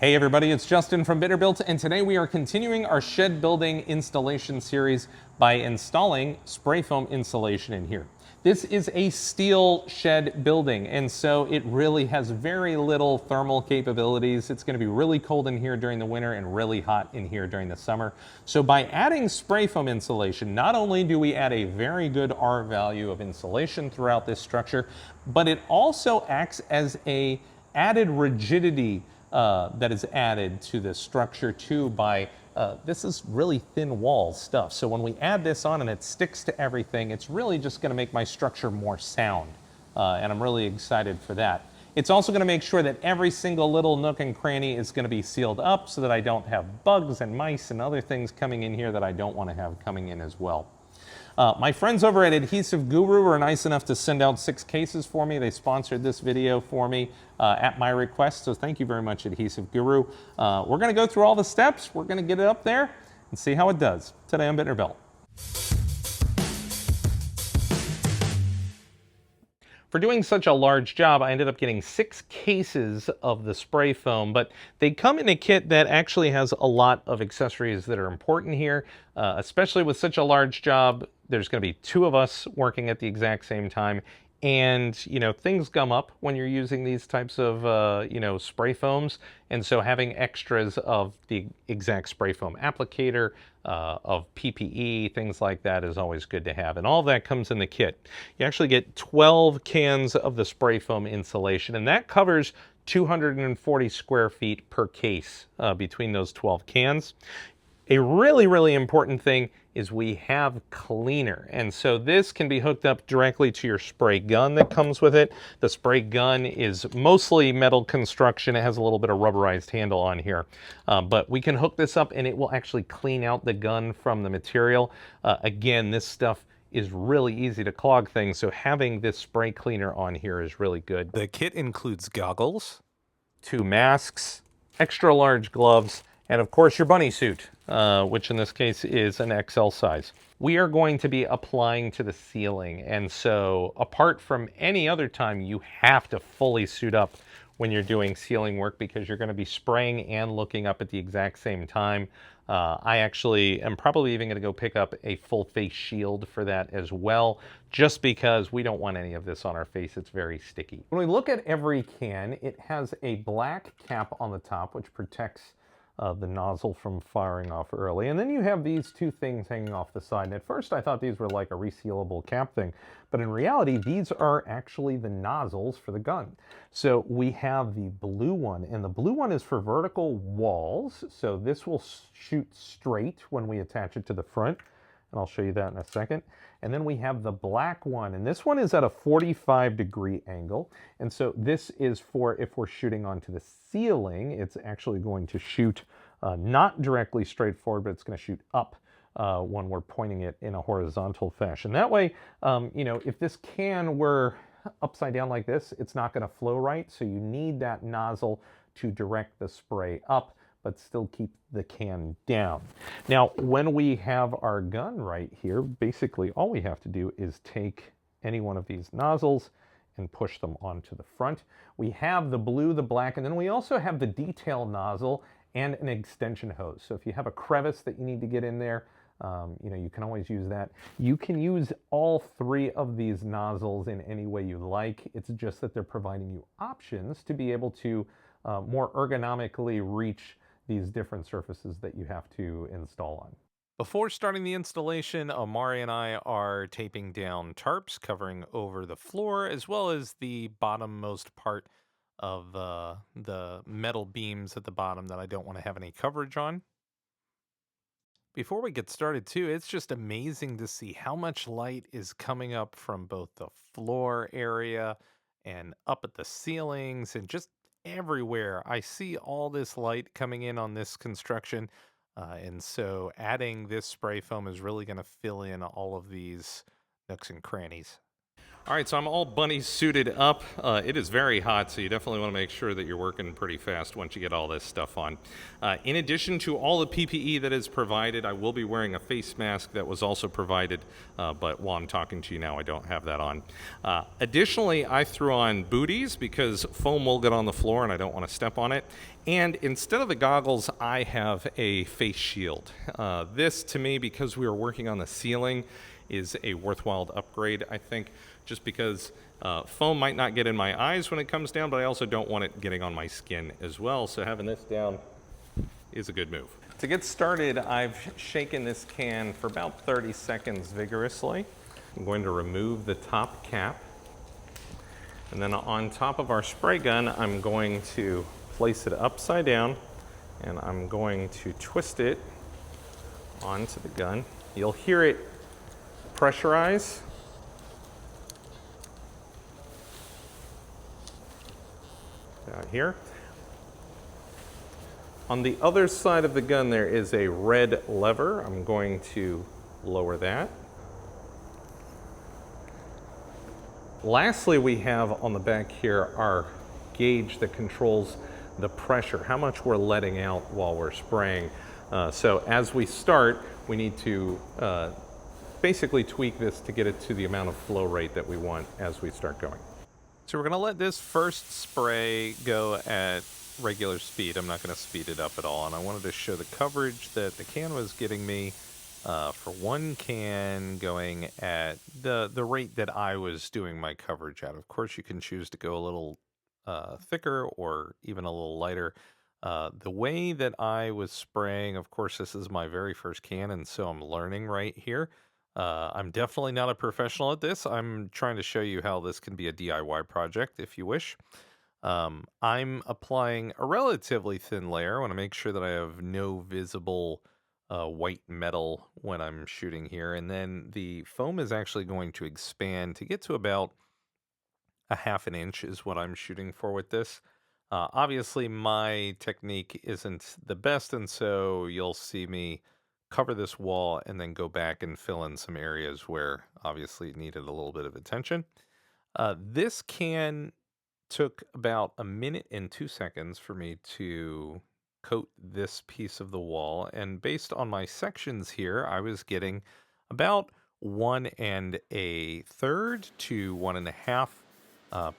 Hey everybody, it's Justin from Bitterbuilt, and today we are continuing our shed building installation series by installing spray foam insulation in here. This is a steel shed building, and so it really has very little thermal capabilities. It's going to be really cold in here during the winter and really hot in here during the summer. So by adding spray foam insulation, not only do we add a very good R value of insulation throughout this structure, but it also acts as a added rigidity that is added to the structure too by this is really thin wall stuff. So when we add this on and it sticks to everything, it's really just going to make my structure more sound. And I'm really excited for that. It's also going to make sure that every single little nook and cranny is going to be sealed up so that I don't have bugs and mice and other things coming in here that I don't want to have coming in as well. My friends over at Adhesive Guru were nice enough to send out 6 cases for me. They sponsored this video for me at my request, so thank you very much, Adhesive Guru. We're going to go through all the steps. We're going to get it up there and see how it does. Today on Bitterbuilt. For doing such a large job, I ended up getting 6 cases of the spray foam, but they come in a kit that actually has a lot of accessories that are important here, especially with such a large job. There's going to be 2 of us working at the exact same time, and things gum up when you're using these types of spray foams, and so having extras of the exact spray foam applicator, of PPE, things like that is always good to have, and all of that comes in the kit. You actually get 12 cans of the spray foam insulation, and that covers 240 square feet per case between those 12 cans. A really, really important thing is we have cleaner. And so this can be hooked up directly to your spray gun that comes with it. The spray gun is mostly metal construction. It has a little bit of rubberized handle on here. But we can hook this up and it will actually clean out the gun from the material. Again, this stuff is really easy to clog things, so having this spray cleaner on here is really good. The kit includes goggles, 2 masks, extra large gloves, and of course your bunny suit, which in this case is an XL size. We are going to be applying to the ceiling, and so apart from any other time, you have to fully suit up when you're doing ceiling work because you're going to be spraying and looking up at the exact same time. I actually am probably even going to go pick up a full face shield for that as well, just because we don't want any of this on our face. It's very sticky. When we look at every can, it has a black cap on the top, which protects the nozzle from firing off early. And then you have these 2 things hanging off the side. And at first I thought these were like a resealable cap thing, but in reality, these are actually the nozzles for the gun. So we have the blue one, and the blue one is for vertical walls. So this will shoot straight when we attach it to the front. And I'll show you that in a second. And then we have the black one, and this one is at a 45-degree angle. And so this is for if we're shooting onto the ceiling, it's actually going to shoot not directly straight forward, but it's going to shoot up when we're pointing it in a horizontal fashion. That way, if this can were upside down like this, it's not going to flow right. So you need that nozzle to direct the spray up, but still keep the can down. Now, when we have our gun right here, basically all we have to do is take any one of these nozzles and push them onto the front. We have the blue, the black, and then we also have the detail nozzle and an extension hose. So if you have a crevice that you need to get in there, you can always use that. You can use all 3 of these nozzles in any way you like. It's just that they're providing you options to be able to more ergonomically reach these different surfaces that you have to install on. Before starting the installation, Omari and I are taping down tarps covering over the floor as well as the bottommost part of the metal beams at the bottom that I don't want to have any coverage on. Before we get started too, it's just amazing to see how much light is coming up from both the floor area and up at the ceilings and just everywhere. I see all this light coming in on this construction, and so adding this spray foam is really going to fill in all of these nooks and crannies. All right, so I'm all bunny suited up. It is very hot, so you definitely want to make sure that you're working pretty fast once you get all this stuff on. In addition to all the PPE that is provided, I will be wearing a face mask that was also provided, but while I'm talking to you now, I don't have that on. Additionally, I threw on booties because foam will get on the floor and I don't want to step on it. And instead of the goggles, I have a face shield. This, to me, because we were working on the ceiling, is a worthwhile upgrade, I think, just because foam might not get in my eyes when it comes down, but I also don't want it getting on my skin as well, so having this down is a good move. To get started, I've shaken this can for about 30 seconds vigorously. I'm going to remove the top cap, and then on top of our spray gun, I'm going to place it upside down, and I'm going to twist it onto the gun. You'll hear it pressurize. Down here. On the other side of the gun, there is a red lever. I'm going to lower that. Lastly, we have on the back here our gauge that controls the pressure, how much we're letting out while we're spraying. So as we start, we need to basically tweak this to get it to the amount of flow rate that we want as we start going. So we're going to let this first spray go at regular speed. I'm not going to speed it up at all, and I wanted to show the coverage that the can was getting me for one can going at the rate that I was doing my coverage at. Of course, you can choose to go a little thicker or even a little lighter. The way that I was spraying, of course, this is my very first can, and so I'm learning right here. I'm definitely not a professional at this. I'm trying to show you how this can be a DIY project if you wish. I'm applying a relatively thin layer. I want to make sure that I have no visible white metal when I'm shooting here. And then the foam is actually going to expand to get to about a half an inch is what I'm shooting for with this. Obviously, my technique isn't the best, and so you'll see me cover this wall and then go back and fill in some areas where obviously it needed a little bit of attention. This can took about 1 minute and 2 seconds for me to coat this piece of the wall, and based on my sections here, I was getting about 1 1/3 to 1.5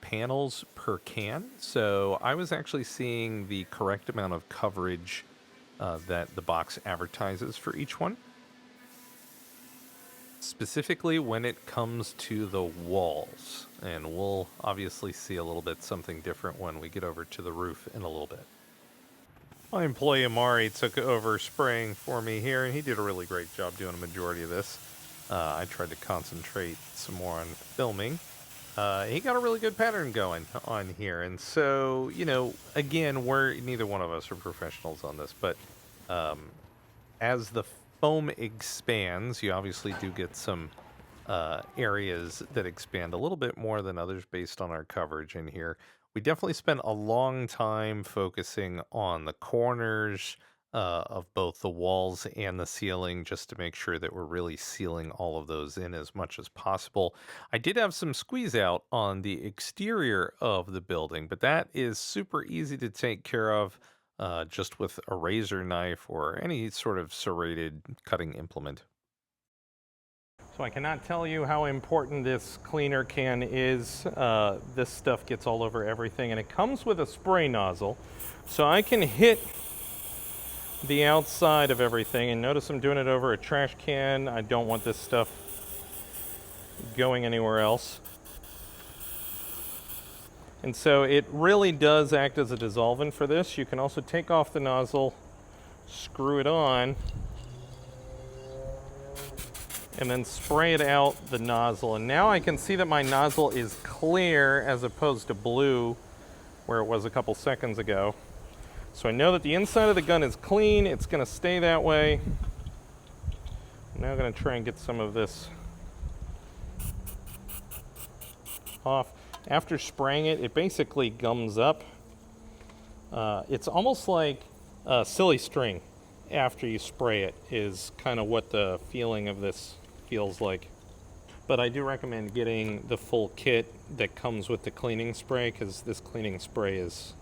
panels per can. So I was actually seeing the correct amount of coverage that the box advertises for each one. Specifically when it comes to the walls, and we'll obviously see a little bit something different when we get over to the roof in a little bit. My employee Amari took over spraying for me here, and he did a really great job doing a majority of this. I tried to concentrate some more on filming. He got a really good pattern going on here, and so, you know, again, neither one of us are professionals on this, but as the foam expands, you obviously do get some areas that expand a little bit more than others based on our coverage in here. We definitely spent a long time focusing on the corners of both the walls and the ceiling just to make sure that we're really sealing all of those in as much as possible. I did have some squeeze out on the exterior of the building, but that is super easy to take care of just with a razor knife or any sort of serrated cutting implement. So I cannot tell you how important this cleaner can is. This stuff gets all over everything, and it comes with a spray nozzle. So I can hit the outside of everything, and notice I'm doing it over a trash can. I don't want this stuff going anywhere else. And so it really does act as a dissolvent for this. You can also take off the nozzle, screw it on, and then spray it out the nozzle. And now I can see that my nozzle is clear as opposed to blue where it was a couple seconds ago. So I know that the inside of the gun is clean. It's going to stay that way. I'm now going to try and get some of this off. After spraying it, it basically gums up. It's almost like silly string after you spray it is kind of what the feeling of this feels like. but I do recommend getting the full kit that comes with the cleaning spray, because this cleaning spray is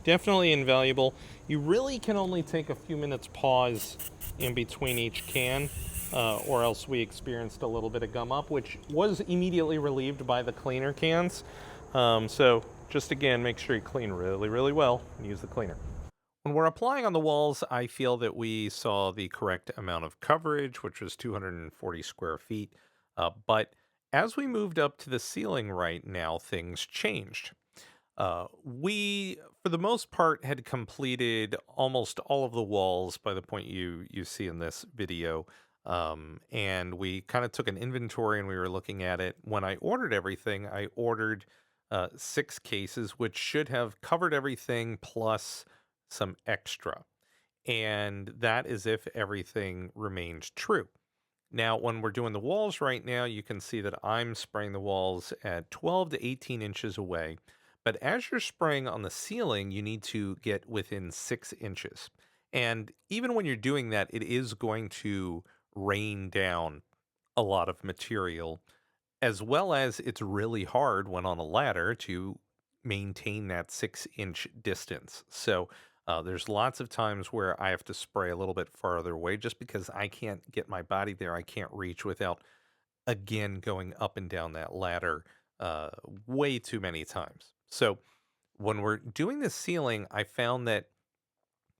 definitely invaluable. You really can only take a few minutes pause in between each can, or else we experienced a little bit of gum up, which was immediately relieved by the cleaner cans. So just again, make sure you clean really, really well and use the cleaner. When we're applying on the walls, I feel that we saw the correct amount of coverage, which was 240 square feet. But as we moved up to the ceiling right now, things changed. We, for the most part, had completed almost all of the walls by the point you see in this video. And we kind of took an inventory and we were looking at it. When I ordered everything, I ordered 6 cases, which should have covered everything plus some extra. And that is if everything remained true. Now, when we're doing the walls right now, you can see that I'm spraying the walls at 12 to 18 inches away. But as you're spraying on the ceiling, you need to get within 6 inches. And even when you're doing that, it is going to rain down a lot of material, as well as it's really hard when on a ladder to maintain that 6 inch distance. So there's lots of times where I have to spray a little bit farther away just because I can't get my body there. I can't reach without, again, going up and down that ladder way too many times. So when we're doing the ceiling, I found that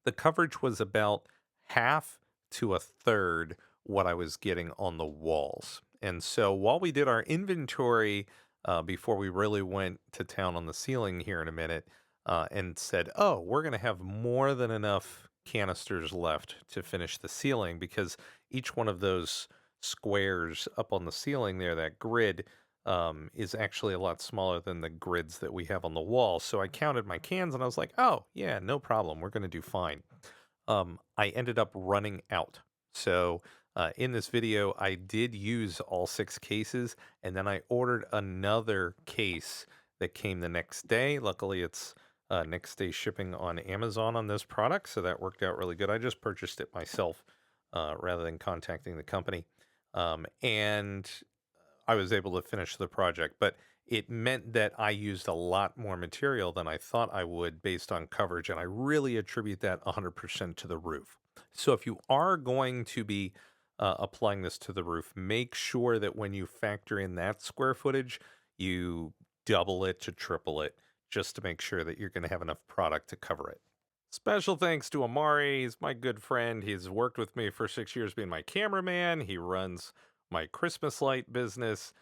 the coverage was about half to a third what I was getting on the walls. And so while we did our inventory before we really went to town on the ceiling here in a minute, and said, oh, we're going to have more than enough canisters left to finish the ceiling, because each one of those squares up on the ceiling there, that grid, is actually a lot smaller than the grids that we have on the wall. So I counted my cans and I was like, oh, yeah, no problem. We're going to do fine. I ended up running out. So in this video, I did use all 6 cases, and then I ordered another case that came the next day. Luckily, it's next day shipping on Amazon on this product, so that worked out really good. I just purchased it myself rather than contacting the company. And I was able to finish the project, but it meant that I used a lot more material than I thought I would based on coverage, and I really attribute that 100% to the roof. So if you are going to be applying this to the roof, make sure that when you factor in that square footage, you double it to triple it, just to make sure that you're going to have enough product to cover it. Special thanks to Amari. He's my good friend. He's worked with me for 6 years being my cameraman. He runs my Christmas light business.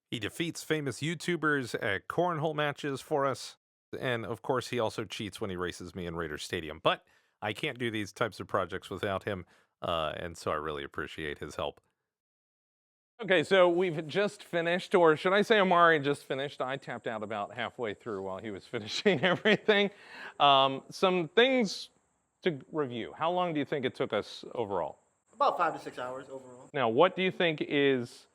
He defeats famous YouTubers at cornhole matches for us. And of course, he also cheats when he races me in Raider Stadium. But I can't do these types of projects without him. And so I really appreciate his help. Okay, so we've just finished, or should I say Amari just finished? I tapped out about halfway through while he was finishing everything. Some things to review. How long do you think it took us overall? About 5 to 6 hours overall. Now, what do you think is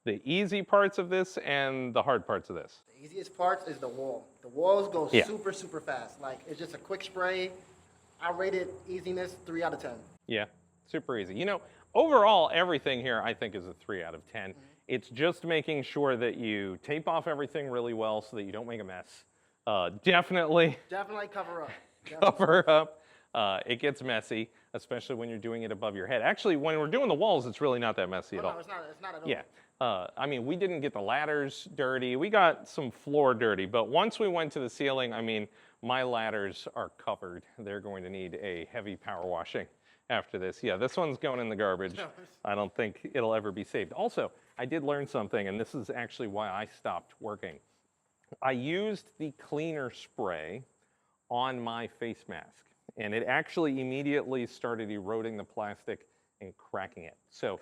the easy parts of this and the hard parts of this? The easiest parts is the wall. The walls go super, super fast. Like, it's just a quick spray. I rated easiness 3 out of 10. Yeah, super easy. You know, overall, everything here I think is a 3 out of 10. Mm-hmm. It's just making sure that you tape off everything really well so that you don't make a mess. Definitely cover up. Cover up. It gets messy, especially when you're doing it above your head. Actually, when we're doing the walls, it's really not that messy at all. No, it's not at all. Yeah. I mean, we didn't get the ladders dirty. We got some floor dirty, but once we went to the ceiling, I mean, my ladders are covered. They're going to need a heavy power washing after this. Yeah, this one's going in the garbage. I don't think it'll ever be saved. Also, I did learn something, and this is actually why I stopped working. I used the cleaner spray on my face mask, and it actually immediately started eroding the plastic and cracking it. So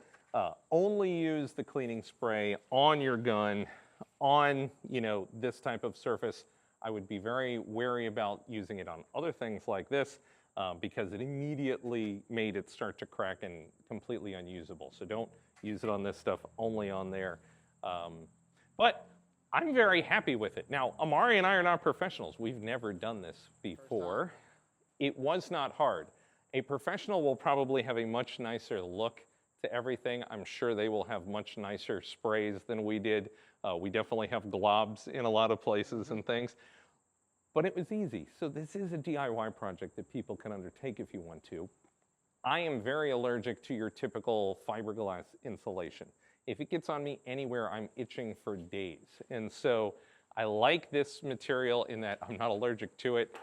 only use the cleaning spray on your gun, on this type of surface. I would be very wary about using it on other things like this because it immediately made it start to crack and completely unusable. So don't use it on this stuff, only on there. But I'm very happy with it. Now, Amari and I are not professionals. We've never done this before. It was not hard. A professional will probably have a much nicer look to everything. I'm sure they will have much nicer sprays than we did. We definitely have globs in a lot of places and things. But it was easy. So this is a DIY project that people can undertake if you want to. I am very allergic to your typical fiberglass insulation. If it gets on me anywhere, I'm itching for days. And so I like this material in that I'm not allergic to it.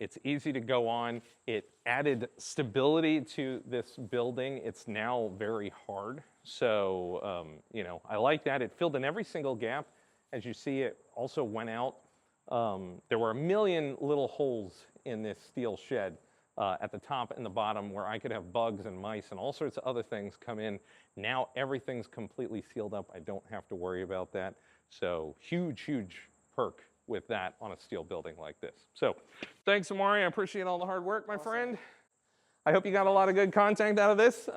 It's easy to go on. It added stability to this building. It's now very hard. So, you know, I like that. It filled in every single gap. As you see, it also went out. There were a million little holes in this steel shed at the top and the bottom where I could have bugs and mice and all sorts of other things come in. Now everything's completely sealed up. I don't have to worry about that. So huge, huge perk with that on a steel building like this. So thanks, Amari. I appreciate all the hard work, my friend. I hope you got a lot of good content out of this.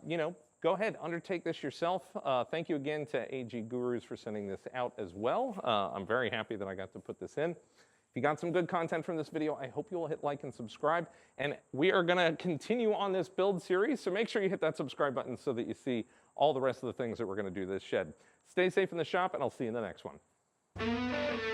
You know, go ahead, undertake this yourself. Thank you again to AG Gurus for sending this out as well. I'm very happy that I got to put this in. If you got some good content from this video, I hope you will hit like and subscribe. And we are gonna continue on this build series, so make sure you hit that subscribe button so that you see all the rest of the things that we're gonna do this shed. Stay safe in the shop, and I'll see you in the next one.